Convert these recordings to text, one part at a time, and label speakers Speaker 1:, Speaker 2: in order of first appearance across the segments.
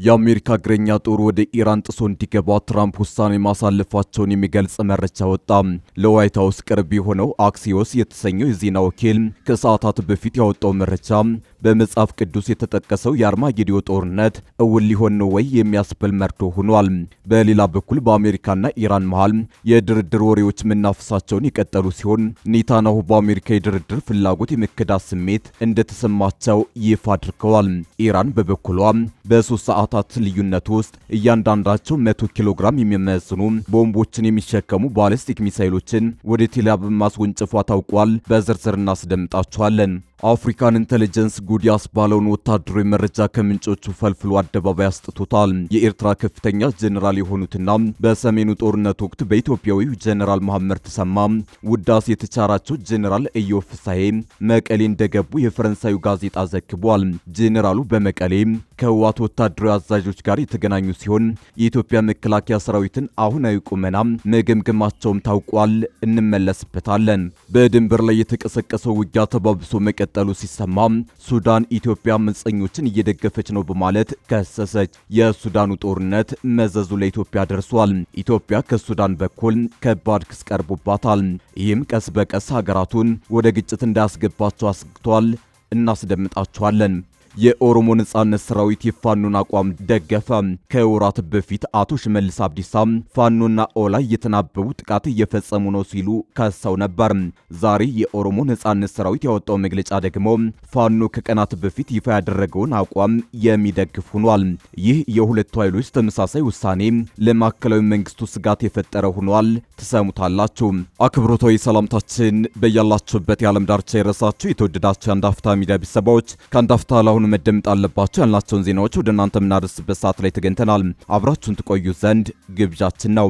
Speaker 1: የአሜሪካ እግረኛ ጦር ወደ ኢራን ጥሶ እንዲገባ ትራምፕ ውሳኔ ማሳለፋቸውን የሚገልጽ መረጃ ወጣ። ለዋይት ሃውስ ቅርብ የሆነው አክሲዮስ የተሰኘው የዜና ወኪል ከሰዓታት በፊት ያወጣው መረጃ በመጽሐፍ ቅዱስ የተጠቀሰው የአርማጌዲዮ ጦርነት እውን ሊሆን ነው ወይ የሚያስብል መርዶ ሆኗል። በሌላ በኩል በአሜሪካና ኢራን መሃል የድርድር ወሬዎች መናፈሳቸውን የቀጠሉ ሲሆን ኔታንያሁ በአሜሪካ የድርድር ፍላጎት የመከዳት ስሜት እንደተሰማቸው ይፋ አድርገዋል። ኢራን በበኩሏ በ3 ሰዓታት ልዩነት ውስጥ እያንዳንዳቸው 100 ኪሎ ግራም የሚመዝኑ ቦምቦችን የሚሸከሙ ባሊስቲክ ሚሳይሎችን ወደ ቴል አቪቭ ማስወንጨፏ ታውቋል። በዝርዝር እናስደምጣቸዋለን። አፍሪካን ኢንተለጀንስ ጉድ ያስባለውን ወታደራዊ መረጃ ከምንጮቹ ፈልፍሎ አደባባይ አስጥቶታል። የኤርትራ ከፍተኛ ጀነራል የሆኑትና በሰሜኑ ጦርነት ወቅት በኢትዮጵያዊው ጀነራል መሐመድ ተሰማ ውዳሴ የተቻራቸው ጀነራል ኢዮብ ፍሳሄ መቀሌ እንደገቡ የፈረንሳዩ ጋዜጣ ዘግቧል። ጀነራሉ በመቀሌ ከህወሓት ወታደራዊ አዛዦች ጋር የተገናኙ ሲሆን የኢትዮጵያ መከላከያ ሰራዊትን አሁናዊ ቁመና መገምገማቸውም ታውቋል። እንመለስበታለን። በድንበር ላይ የተቀሰቀሰው ውጊያ ተባብሶ መቀጠሉ ሲሰማ ሱዳን ኢትዮጵያ አመፀኞችን እየደገፈች ነው በማለት ከሰሰች። የሱዳኑ ጦርነት መዘዙ ለኢትዮጵያ ደርሷል። ኢትዮጵያ ከሱዳን በኩል ከባድ ክስ ቀርቦባታል። ይህም ቀስ በቀስ ሀገራቱን ወደ ግጭት እንዳያስገባቸው አስግቷል። እናስደምጣቸዋለን። የኦሮሞ ነጻነት ሰራዊት የፋኖን አቋም ደገፈ። ከወራት በፊት አቶ ሽመልስ አብዲሳ ፋኖና ኦላ እየተናበቡ ጥቃት እየፈጸሙ ነው ሲሉ ከሰው ነበር። ዛሬ የኦሮሞ ነጻነት ሰራዊት ያወጣው መግለጫ ደግሞ ፋኖ ከቀናት በፊት ይፋ ያደረገውን አቋም የሚደግፍ ሆኗል። ይህ የሁለቱ ኃይሎች ተመሳሳይ ውሳኔ ለማዕከላዊ መንግስቱ ስጋት የፈጠረ ሆኗል። ትሰሙታላችሁ። አክብሮታዊ ሰላምታችን በያላችሁበት የዓለም ዳርቻ የረሳችሁ የተወደዳችሁ የአንድ አፍታ ሚዲያ ቤተሰቦች ከአንድ አፍታ ለአሁኑ መደመጥ አለባቸው ያልናቸውን ዜናዎች ወደ እናንተ የምናደርስበት ሰዓት ላይ ተገኝተናል። አብራችሁን ትቆዩ ዘንድ ግብዣችን ነው።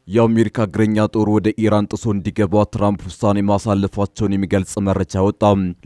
Speaker 1: የአሜሪካ እግረኛ ጦር ወደ ኢራን ጥሶ እንዲገባ ትራምፕ ውሳኔ ማሳለፋቸውን የሚገልጽ መረጃ ወጣ።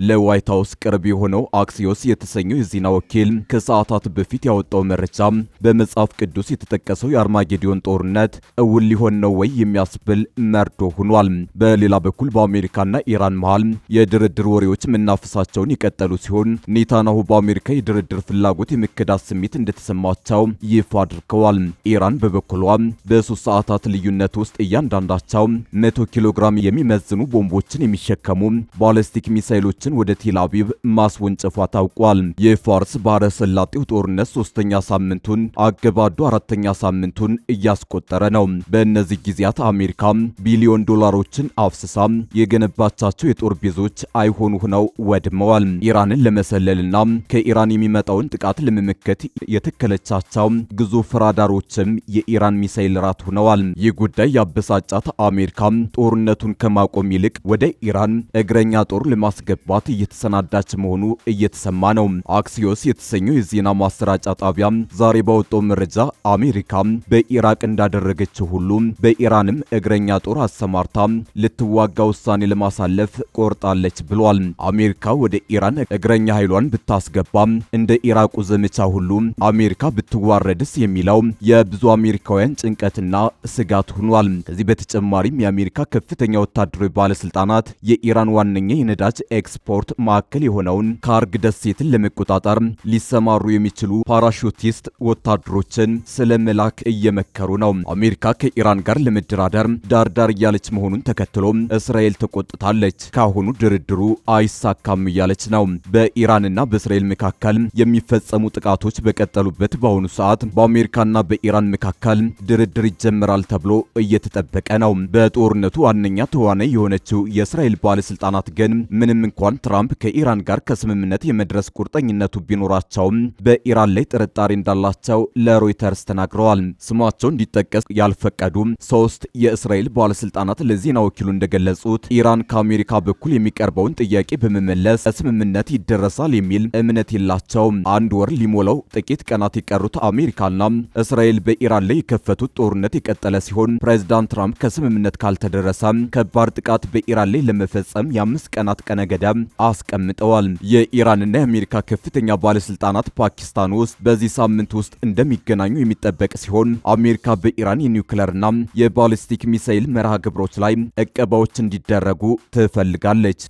Speaker 1: ለዋይት ሃውስ ቅርብ የሆነው አክሲዮስ የተሰኘው የዜና ወኪል ከሰዓታት በፊት ያወጣው መረጃ በመጽሐፍ ቅዱስ የተጠቀሰው የአርማጌዲዮን ጦርነት እውን ሊሆን ነው ወይ የሚያስብል መርዶ ሆኗል። በሌላ በኩል በአሜሪካና ኢራን መሃል የድርድር ወሬዎች መናፈሳቸውን የቀጠሉ ሲሆን ኔታንያሁ በአሜሪካ የድርድር ፍላጎት የመከዳት ስሜት እንደተሰማቸው ይፋ አድርገዋል። ኢራን በበኩሏ በ3 ሰዓታት ልዩነት ውስጥ እያንዳንዳቸው 100 ኪሎ ግራም የሚመዝኑ ቦምቦችን የሚሸከሙ ባሊስቲክ ሚሳይሎችን ወደ ቴል አቪቭ ማስወንጨፏ ታውቋል። የፋርስ ባህረ ሰላጤው ጦርነት 3ኛ ሳምንቱን አገባዶ 4ኛ ሳምንቱን እያስቆጠረ ነው። በእነዚህ ጊዜያት አሜሪካ ቢሊዮን ዶላሮችን አፍስሳ የገነባቻቸው የጦር ቤዞች አይሆኑ ሆነው ወድመዋል። ኢራንን ለመሰለልና ከኢራን የሚመጣውን ጥቃት ለመመከት የተከለቻቸው ግዙፍ ራዳሮችም የኢራን ሚሳይል ራት ሆነዋል። ጉዳይ ያበሳጫት አሜሪካ ጦርነቱን ከማቆም ይልቅ ወደ ኢራን እግረኛ ጦር ለማስገባት እየተሰናዳች መሆኑ እየተሰማ ነው። አክሲዮስ የተሰኘው የዜና ማሰራጫ ጣቢያ ዛሬ ባወጣው መረጃ አሜሪካ በኢራቅ እንዳደረገችው ሁሉ በኢራንም እግረኛ ጦር አሰማርታ ልትዋጋ ውሳኔ ለማሳለፍ ቆርጣለች ብሏል። አሜሪካ ወደ ኢራን እግረኛ ኃይሏን ብታስገባ እንደ ኢራቁ ዘመቻ ሁሉ አሜሪካ ብትዋረድስ የሚለው የብዙ አሜሪካውያን ጭንቀትና ስጋት ሆኗል። ከዚህ በተጨማሪም የአሜሪካ ከፍተኛ ወታደራዊ ባለስልጣናት የኢራን ዋነኛ የነዳጅ ኤክስፖርት ማዕከል የሆነውን ካርግ ደሴትን ለመቆጣጠር ሊሰማሩ የሚችሉ ፓራሹቲስት ወታደሮችን ስለመላክ እየመከሩ ነው። አሜሪካ ከኢራን ጋር ለመደራደር ዳርዳር እያለች መሆኑን ተከትሎ እስራኤል ተቆጥታለች። ካሁኑ ድርድሩ አይሳካም እያለች ነው። በኢራንና በእስራኤል መካከል የሚፈጸሙ ጥቃቶች በቀጠሉበት በአሁኑ ሰዓት በአሜሪካና በኢራን መካከል ድርድር ይጀምራል ተብሎ እየተጠበቀ ነው። በጦርነቱ ዋነኛ ተዋናይ የሆነችው የእስራኤል ባለስልጣናት ግን ምንም እንኳን ትራምፕ ከኢራን ጋር ከስምምነት የመድረስ ቁርጠኝነቱ ቢኖራቸውም በኢራን ላይ ጥርጣሬ እንዳላቸው ለሮይተርስ ተናግረዋል። ስማቸው እንዲጠቀስ ያልፈቀዱ 3 የእስራኤል ባለስልጣናት ለዜና ወኪሉ እንደገለጹት ኢራን ከአሜሪካ በኩል የሚቀርበውን ጥያቄ በመመለስ ስምምነት ይደረሳል የሚል እምነት የላቸውም። 1 ወር ሊሞላው ጥቂት ቀናት የቀሩት አሜሪካና እስራኤል በኢራን ላይ የከፈቱት ጦርነት የቀጠለ ሲሆን ፕሬዝዳንት ትራምፕ ከስምምነት ካልተደረሰ ከባድ ጥቃት በኢራን ላይ ለመፈጸም የ5 ቀናት ቀነ ገደብ አስቀምጠዋል። የኢራንና የአሜሪካ ከፍተኛ ባለስልጣናት ፓኪስታን ውስጥ በዚህ ሳምንት ውስጥ እንደሚገናኙ የሚጠበቅ ሲሆን አሜሪካ በኢራን የኒውክሌርና የባሊስቲክ ሚሳይል መርሃ ግብሮች ላይ እቀባዎች እንዲደረጉ ትፈልጋለች።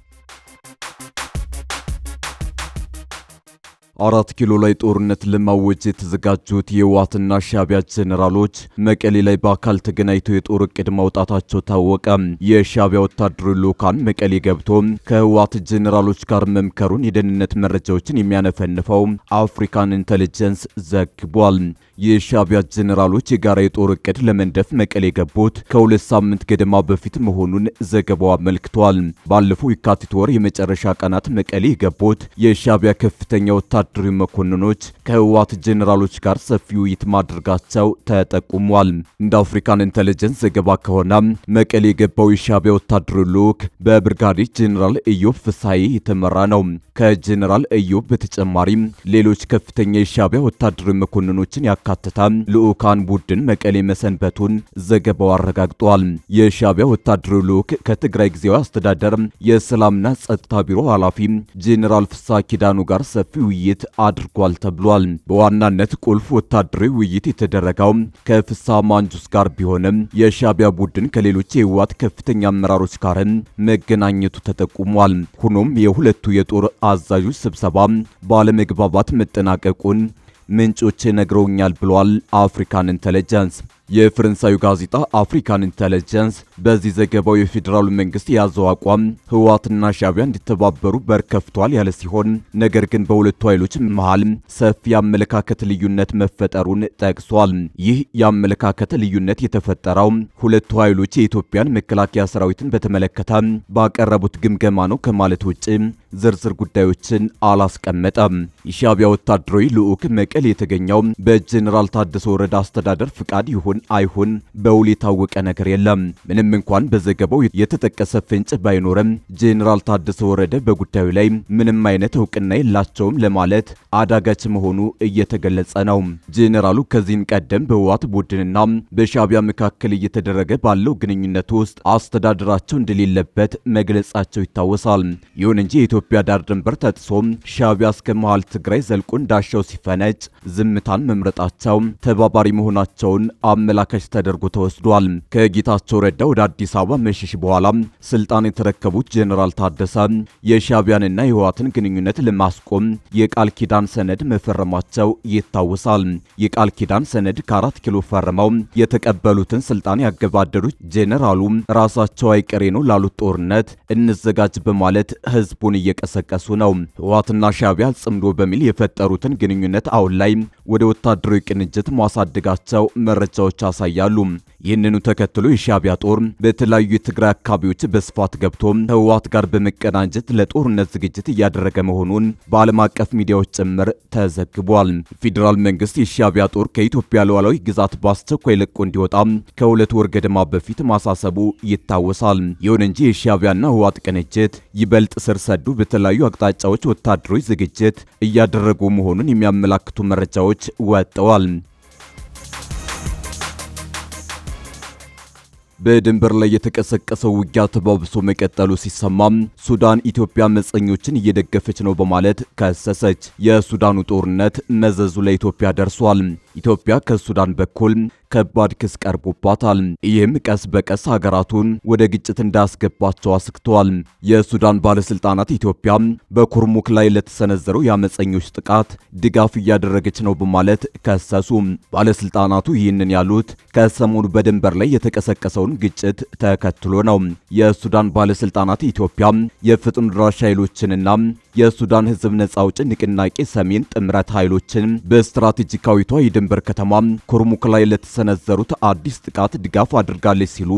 Speaker 1: 4 ኪሎ ላይ ጦርነት ለማወጅ የተዘጋጁት የህወሓትና ሻዕቢያ ጄኔራሎች መቀሌ ላይ በአካል ተገናኝተው የጦር እቅድ ማውጣታቸው ታወቀ። የሻዕቢያ ወታደራዊ ልዑካን መቀሌ ገብቶ ከህወሓት ጄኔራሎች ጋር መምከሩን የደህንነት መረጃዎችን የሚያነፈንፈው አፍሪካን ኢንተለጀንስ ዘግቧል። የሻዕቢያ ጄኔራሎች የጋራ የጦር እቅድ ለመንደፍ መቀሌ የገቡት ከ2 ሳምንት ገደማ በፊት መሆኑን ዘገባው አመልክቷል። ባለፈው የካቲት ወር የመጨረሻ ቀናት መቀሌ የገቡት የሻዕቢያ ከፍተኛ ወታደራዊ መኮንኖች ከህወሓት ጄኔራሎች ጋር ሰፊ ውይይት ማድረጋቸው ተጠቁሟል። እንደ አፍሪካን ኢንተለጀንስ ዘገባ ከሆነ መቀሌ የገባው የሻዕቢያ ወታደራዊ ልዑክ በብርጋዴር ጄኔራል ኢዮብ ፍስሐዬ የተመራ ነው። ከጄኔራል ኢዮብ በተጨማሪም ሌሎች ከፍተኛ የሻዕቢያ ወታደራዊ መኮንኖችን ያካተተ ልዑካን ቡድን መቀሌ መሰንበቱን ዘገባው አረጋግጧል። የሻዕቢያ ወታደራዊ ልዑክ ከትግራይ ጊዜያዊ አስተዳደር የሰላምና ጸጥታ ቢሮ ኃላፊ ጄኔራል ፍስሐ ኪዳኑ ጋር ሰፊ ውይይት አድርጓል ተብሏል። በዋናነት ቁልፍ ወታደራዊ ውይይት የተደረገው ከፍስሐ ማንጁስ ጋር ቢሆንም የሻዕቢያ ቡድን ከሌሎች የህወሓት ከፍተኛ አመራሮች ጋር መገናኘቱ ተጠቁሟል። ሆኖም የሁለቱ የጦር አዛዦች ስብሰባ ባለመግባባት መጠናቀቁን ምንጮች ነግረውኛል ብሏል አፍሪካን ኢንተለጀንስ። የፈረንሳዩ ጋዜጣ አፍሪካን ኢንተለጀንስ በዚህ ዘገባው የፌዴራሉ መንግስት የያዘው አቋም ህወሓትና ሻዕቢያ እንዲተባበሩ በር ከፍቷል ያለ ሲሆን ነገር ግን በሁለቱ ኃይሎች መሃል ሰፊ የአመለካከት ልዩነት መፈጠሩን ጠቅሷል። ይህ የአመለካከት ልዩነት የተፈጠረው ሁለቱ ኃይሎች የኢትዮጵያን መከላከያ ሰራዊትን በተመለከተ ባቀረቡት ግምገማ ነው ከማለት ውጭ ዝርዝር ጉዳዮችን አላስቀመጠም። የሻዕቢያ ወታደራዊ ልዑክ መቀሌ የተገኘው በጄኔራል ታደሰ ወረደ አስተዳደር ፍቃድ ይሁን አይሁን በውል የታወቀ ነገር የለም። ምንም እንኳን በዘገባው የተጠቀሰ ፍንጭ ባይኖርም ጄኔራል ታደሰ ወረደ በጉዳዩ ላይ ምንም አይነት እውቅና የላቸውም ለማለት አዳጋች መሆኑ እየተገለጸ ነው። ጄኔራሉ ከዚህም ቀደም በህወሓት ቡድንና በሻዕቢያ መካከል እየተደረገ ባለው ግንኙነት ውስጥ አስተዳደራቸው እንደሌለበት መግለጻቸው ይታወሳል። ይሁን እንጂ የኢትዮጵያ ዳር ድንበር ተጥሶ ሻዕቢያ እስከ መሃል ትግራይ ዘልቆ እንዳሻው ሲፈነጭ ዝምታን መምረጣቸው ተባባሪ መሆናቸውን አመላካች ተደርጎ ተወስዷል። ከጌታቸው ረዳ ወደ አዲስ አበባ መሸሽ በኋላ ስልጣን የተረከቡት ጄኔራል ታደሰ የሻዕቢያንና የህወሓትን ግንኙነት ለማስቆም የቃል ኪዳን ሰነድ መፈረማቸው ይታወሳል። የቃል ኪዳን ሰነድ ከ4 ኪሎ ፈርመው የተቀበሉትን ስልጣን ያገባደዱት ጄኔራሉ ራሳቸው አይቀሬ ነው ላሉት ጦርነት እንዘጋጅ በማለት ህዝቡን እየቀሰቀሱ ነው። ህወሓትና ሻዕቢያ ጽምዶ በሚል የፈጠሩትን ግንኙነት አሁን ላይ ወደ ወታደራዊ ቅንጅት ማሳደጋቸው መረጃዎች ያሳያሉ። ይህንኑ ተከትሎ የሻዕቢያ ጦር በተለያዩ የትግራይ አካባቢዎች በስፋት ገብቶ ከህወሓት ጋር በመቀናጀት ለጦርነት ዝግጅት እያደረገ መሆኑን በዓለም አቀፍ ሚዲያዎች ጭምር ተዘግቧል። ፌዴራል መንግስት የሻዕቢያ ጦር ከኢትዮጵያ ሉዓላዊ ግዛት በአስቸኳይ ለቆ እንዲወጣ ከ2 ወር ገደማ በፊት ማሳሰቡ ይታወሳል። ይሁን እንጂ የሻዕቢያና ህወሓት ቅንጅት ይበልጥ ስር ሰዱ በተለያዩ አቅጣጫዎች ወታደራዊ ዝግጅት እያደረጉ መሆኑን የሚያመላክቱ መረጃዎች ወጥተዋል። በድንበር ላይ የተቀሰቀሰው ውጊያ ተባብሶ መቀጠሉ ሲሰማም ሱዳን ኢትዮጵያ አመፀኞችን እየደገፈች ነው በማለት ከሰሰች። የሱዳኑ ጦርነት መዘዙ ለኢትዮጵያ ደርሷል። ኢትዮጵያ ከሱዳን በኩል ከባድ ክስ ቀርቦባታል። ይህም ቀስ በቀስ ሀገራቱን ወደ ግጭት እንዳያስገባቸው አስክተዋል። የሱዳን ባለስልጣናት ኢትዮጵያ በኩርሙክ ላይ ለተሰነዘረው የአመፀኞች ጥቃት ድጋፍ እያደረገች ነው በማለት ከሰሱ። ባለስልጣናቱ ይህንን ያሉት ከሰሞኑ በድንበር ላይ የተቀሰቀሰውን ግጭት ተከትሎ ነው። የሱዳን ባለስልጣናት ኢትዮጵያ የፍጥኖ ደራሽ ኃይሎችንና የሱዳን ህዝብ ነጻ አውጪ ንቅናቄ ሰሜን ጥምረት ኃይሎችን በስትራቴጂካዊቷ የድንበር ከተማ ኩርሙክ ላይ ለተሰነዘሩት አዲስ ጥቃት ድጋፍ አድርጋለች ሲሉ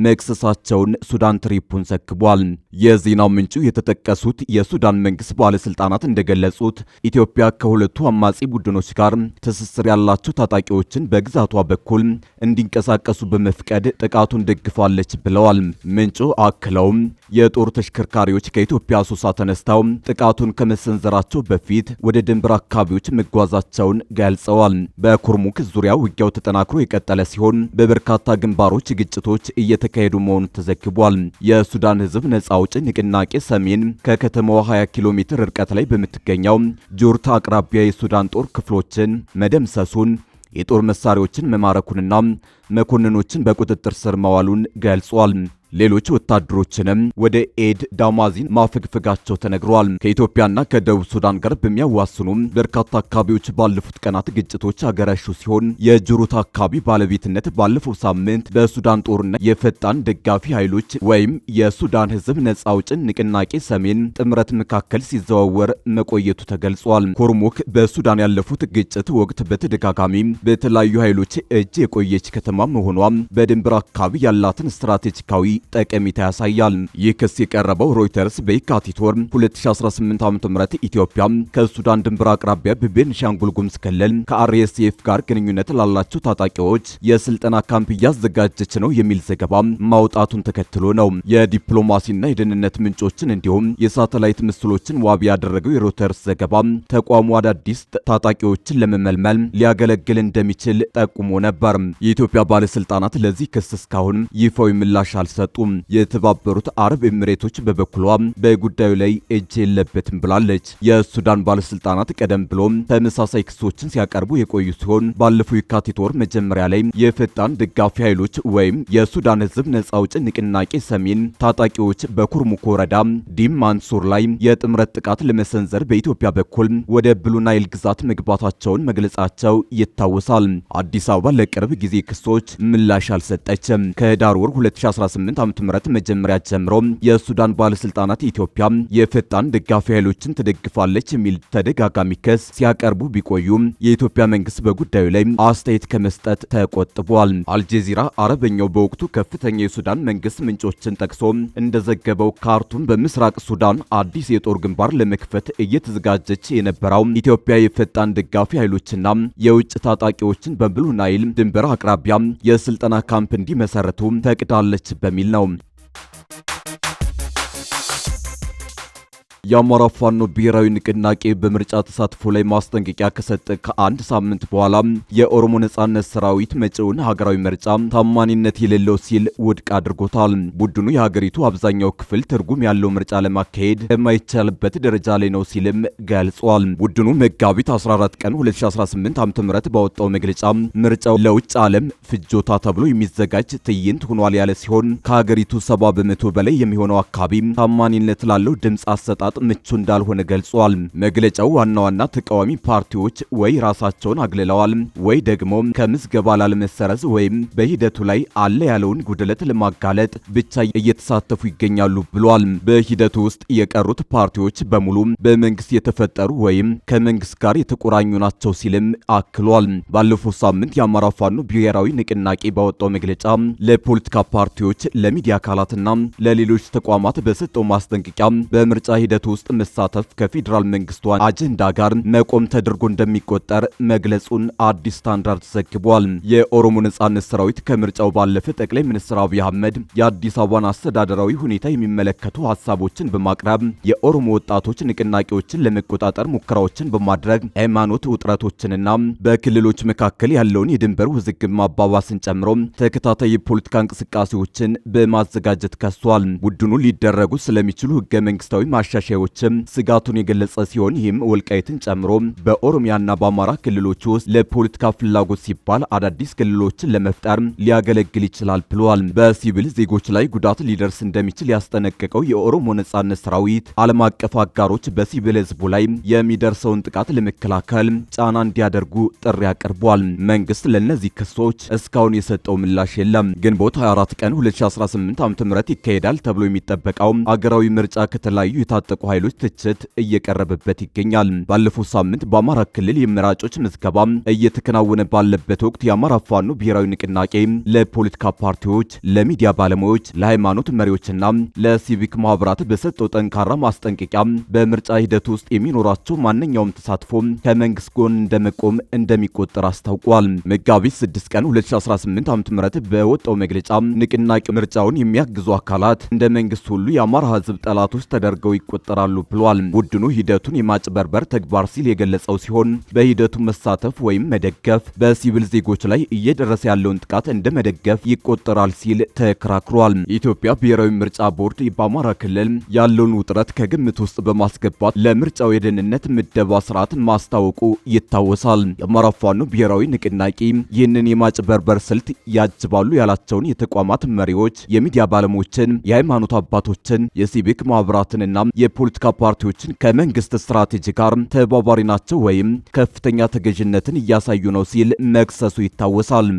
Speaker 1: መክሰሳቸውን ሱዳን ትሪቡን ዘግቧል። የዜናው ምንጩ የተጠቀሱት የሱዳን መንግስት ባለስልጣናት እንደገለጹት ኢትዮጵያ ከሁለቱ አማጺ ቡድኖች ጋር ትስስር ያላቸው ታጣቂዎችን በግዛቷ በኩል እንዲንቀሳቀሱ በመፍቀድ ጥቃቱን ደግፋለች ብለዋል። ምንጩ አክለውም የጦር ተሽከርካሪዎች ከኢትዮጵያ አሶሳ ተነስተው ጥቃቱን ከመሰንዘራቸው በፊት ወደ ድንበር አካባቢዎች መጓዛቸውን ገልጸዋል። በኩርሙክ ዙሪያ ውጊያው ተጠናክሮ የቀጠለ ሲሆን በበርካታ ግንባሮች ግጭቶች እየተካሄዱ መሆኑ ተዘግቧል። የሱዳን ህዝብ ነጻ አውጪ ንቅናቄ ሰሜን ከከተማዋ 20 ኪሎ ሜትር ርቀት ላይ በምትገኘው ጆርታ አቅራቢያ የሱዳን ጦር ክፍሎችን መደምሰሱን የጦር መሳሪያዎችን መማረኩንና መኮንኖችን በቁጥጥር ስር ማዋሉን ገልጿል። ሌሎች ወታደሮችንም ወደ ኤድ ዳማዚን ማፈግፈጋቸው ተነግሯል። ከኢትዮጵያና ከደቡብ ሱዳን ጋር በሚያዋስኑ በርካታ አካባቢዎች ባለፉት ቀናት ግጭቶች አገረሹ ሲሆን የጅሩት አካባቢ ባለቤትነት ባለፈው ሳምንት በሱዳን ጦርነት የፈጣን ደጋፊ ኃይሎች ወይም የሱዳን ሕዝብ ነጻ አውጪ ንቅናቄ ሰሜን ጥምረት መካከል ሲዘዋወር መቆየቱ ተገልጿል። ኩርሙክ በሱዳን ያለፉት ግጭት ወቅት በተደጋጋሚ በተለያዩ ኃይሎች እጅ የቆየች ከተማ መሆኗ በድንበር አካባቢ ያላትን ስትራቴጂካዊ ጠቀሜታ ያሳያል። ይህ ክስ የቀረበው ሮይተርስ በየካቲት ወር 2018 ዓ.ም ኢትዮጵያ ከሱዳን ድንበር አቅራቢያ በቤንሻንጉል ጉሙዝ ክልል ከአርኤስኤፍ ጋር ግንኙነት ላላቸው ታጣቂዎች የስልጠና ካምፕ እያዘጋጀች ነው የሚል ዘገባ ማውጣቱን ተከትሎ ነው። የዲፕሎማሲና የደህንነት ምንጮችን እንዲሁም የሳተላይት ምስሎችን ዋቢ ያደረገው የሮይተርስ ዘገባ ተቋሙ አዳዲስ ታጣቂዎችን ለመመልመል ሊያገለግል እንደሚችል ጠቁሞ ነበር። የኢትዮጵያ ባለስልጣናት ለዚህ ክስ እስካሁን ይፋዊ ምላሽ አልሰጡም። የተባበሩት አረብ ኤሚሬቶች በበኩሏ በጉዳዩ ላይ እጅ የለበትም ብላለች። የሱዳን ባለስልጣናት ቀደም ብሎ ተመሳሳይ ክሶችን ሲያቀርቡ የቆዩ ሲሆን ባለፈው የካቲት ወር መጀመሪያ ላይ የፈጣን ደጋፊ ኃይሎች ወይም የሱዳን ሕዝብ ነጻ አውጪ ንቅናቄ ሰሜን ታጣቂዎች በኩርሙክ ወረዳ ዲም ማንሱር ላይ የጥምረት ጥቃት ለመሰንዘር በኢትዮጵያ በኩል ወደ ብሉ ናይል ግዛት መግባታቸውን መግለጻቸው ይታወሳል። አዲስ አበባ ለቅርብ ጊዜ ክሶች ምላሽ አልሰጠችም። ከህዳር ወር 2018 ዓ.ም መጀመሪያ ጀምሮ የሱዳን ባለስልጣናት ኢትዮጵያ የፈጣን ደጋፊ ኃይሎችን ትደግፋለች የሚል ተደጋጋሚ ክስ ሲያቀርቡ ቢቆዩም የኢትዮጵያ መንግስት በጉዳዩ ላይ አስተያየት ከመስጠት ተቆጥቧል። አልጀዚራ አረበኛው በወቅቱ ከፍተኛ የሱዳን መንግስት ምንጮችን ጠቅሶ እንደዘገበው ካርቱም በምስራቅ ሱዳን አዲስ የጦር ግንባር ለመክፈት እየተዘጋጀች የነበረው ኢትዮጵያ የፈጣን ደጋፊ ኃይሎችና የውጭ ታጣቂዎችን በብሉ ናይል ድንበር አቅራቢያ የስልጠና ካምፕ እንዲመሰርቱ ፈቅዳለች በሚል ነው። የአማራ ፋኖ ብሔራዊ ንቅናቄ በምርጫ ተሳትፎ ላይ ማስጠንቀቂያ ከሰጠ ከአንድ ሳምንት በኋላ የኦሮሞ ነጻነት ሰራዊት መጪውን ሀገራዊ ምርጫ ታማኒነት የሌለው ሲል ውድቅ አድርጎታል። ቡድኑ የሀገሪቱ አብዛኛው ክፍል ትርጉም ያለው ምርጫ ለማካሄድ የማይቻልበት ደረጃ ላይ ነው ሲልም ገልጿል። ቡድኑ መጋቢት 14 ቀን 2018 ዓ.ም ባወጣው መግለጫ ምርጫው ለውጭ ዓለም ፍጆታ ተብሎ የሚዘጋጅ ትዕይንት ሆኗል ያለ ሲሆን ከሀገሪቱ 70 በመቶ በላይ የሚሆነው አካባቢ ታማኒነት ላለው ድምፅ አሰጣጥ ምቹ እንዳልሆነ ገልጿል። መግለጫው ዋና ዋና ተቃዋሚ ፓርቲዎች ወይ ራሳቸውን አግልለዋል ወይ ደግሞ ከምዝገባ ላለመሰረዝ ወይም በሂደቱ ላይ አለ ያለውን ጉድለት ለማጋለጥ ብቻ እየተሳተፉ ይገኛሉ ብሏል። በሂደቱ ውስጥ የቀሩት ፓርቲዎች በሙሉ በመንግስት የተፈጠሩ ወይም ከመንግስት ጋር የተቆራኙ ናቸው ሲልም አክሏል። ባለፈው ሳምንት የአማራ ፋኖ ብሔራዊ ንቅናቄ ባወጣው መግለጫ ለፖለቲካ ፓርቲዎች፣ ለሚዲያ አካላትና ለሌሎች ተቋማት በሰጠው ማስጠንቀቂያ በምርጫ ሂደቱ ውስጥ መሳተፍ ከፌዴራል መንግስቱ አጀንዳ ጋር መቆም ተደርጎ እንደሚቆጠር መግለጹን አዲስ ስታንዳርድ ዘግቧል። የኦሮሞ ነጻነት ሰራዊት ከምርጫው ባለፈ ጠቅላይ ሚኒስትር አብይ አህመድ የአዲስ አበባን አስተዳደራዊ ሁኔታ የሚመለከቱ ሀሳቦችን በማቅረብ የኦሮሞ ወጣቶች ንቅናቄዎችን ለመቆጣጠር ሙከራዎችን በማድረግ ሃይማኖት ውጥረቶችንና በክልሎች መካከል ያለውን የድንበር ውዝግብ ማባባስን ጨምሮ ተከታታይ የፖለቲካ እንቅስቃሴዎችን በማዘጋጀት ከሷል። ቡድኑ ሊደረጉ ስለሚችሉ ህገ መንግስታዊ ማሻሻያዎችም ስጋቱን የገለጸ ሲሆን ይህም ወልቃይትን ጨምሮ በኦሮሚያና በአማራ ክልሎች ውስጥ ለፖለቲካ ፍላጎት ሲባል አዳዲስ ክልሎችን ለመፍጠር ሊያገለግል ይችላል ብሏል። በሲቪል ዜጎች ላይ ጉዳት ሊደርስ እንደሚችል ያስጠነቀቀው የኦሮሞ ነጻነት ሰራዊት ዓለም አቀፍ አጋሮች በሲቪል ህዝቡ ላይ የሚደርሰውን ጥቃት ለመከላከል ጫና እንዲያደርጉ ጥሪ አቅርቧል። መንግስት ለእነዚህ ክሶች እስካሁን የሰጠው ምላሽ የለም። ግንቦት 24 ቀን 2018 ዓ.ም ይካሄዳል ተብሎ የሚጠበቀው አገራዊ ምርጫ ከተለያዩ የታጠቁ ኃይሎች ትችት እየቀረበበት ይገኛል። ባለፈው ሳምንት በአማራ ክልል የመራጮች ምዝገባ እየተከናወነ ባለበት ወቅት የአማራ ፋኖ ብሔራዊ ንቅናቄ ለፖለቲካ ፓርቲዎች፣ ለሚዲያ ባለሙያዎች፣ ለሃይማኖት መሪዎችና ለሲቪክ ማህበራት በሰጠው ጠንካራ ማስጠንቀቂያ በምርጫ ሂደት ውስጥ የሚኖራቸው ማንኛውም ተሳትፎ ከመንግስት ጎን እንደመቆም እንደሚቆጠር አስታውቋል። መጋቢት 6 ቀን 2018 ዓ.ም በወጣው መግለጫ ንቅናቄው ምርጫውን የሚያግዙ አካላት እንደ መንግስት ሁሉ የአማራ ህዝብ ጠላቶች ተደርገው ይቆጠራል ይቆጠራሉ ብሏል። ቡድኑ ሂደቱን የማጭበርበር ተግባር ሲል የገለጸው ሲሆን በሂደቱ መሳተፍ ወይም መደገፍ በሲቪል ዜጎች ላይ እየደረሰ ያለውን ጥቃት እንደ መደገፍ ይቆጠራል ሲል ተከራክሯል። የኢትዮጵያ ብሔራዊ ምርጫ ቦርድ በአማራ ክልል ያለውን ውጥረት ከግምት ውስጥ በማስገባት ለምርጫው የደህንነት ምደባ ስርዓት ማስታወቁ ይታወሳል። የአማራ ፋኖ ብሔራዊ ንቅናቄ ይህንን የማጭበርበር ስልት ያጅባሉ ያላቸውን የተቋማት መሪዎች፣ የሚዲያ ባለሙያዎችን፣ የሃይማኖት አባቶችን፣ የሲቪክ ማህበራትንና የፖለቲካ ፓርቲዎችን ከመንግስት ስትራቴጂ ጋር ተባባሪ ናቸው ወይም ከፍተኛ ተገዥነትን እያሳዩ ነው ሲል መክሰሱ ይታወሳል።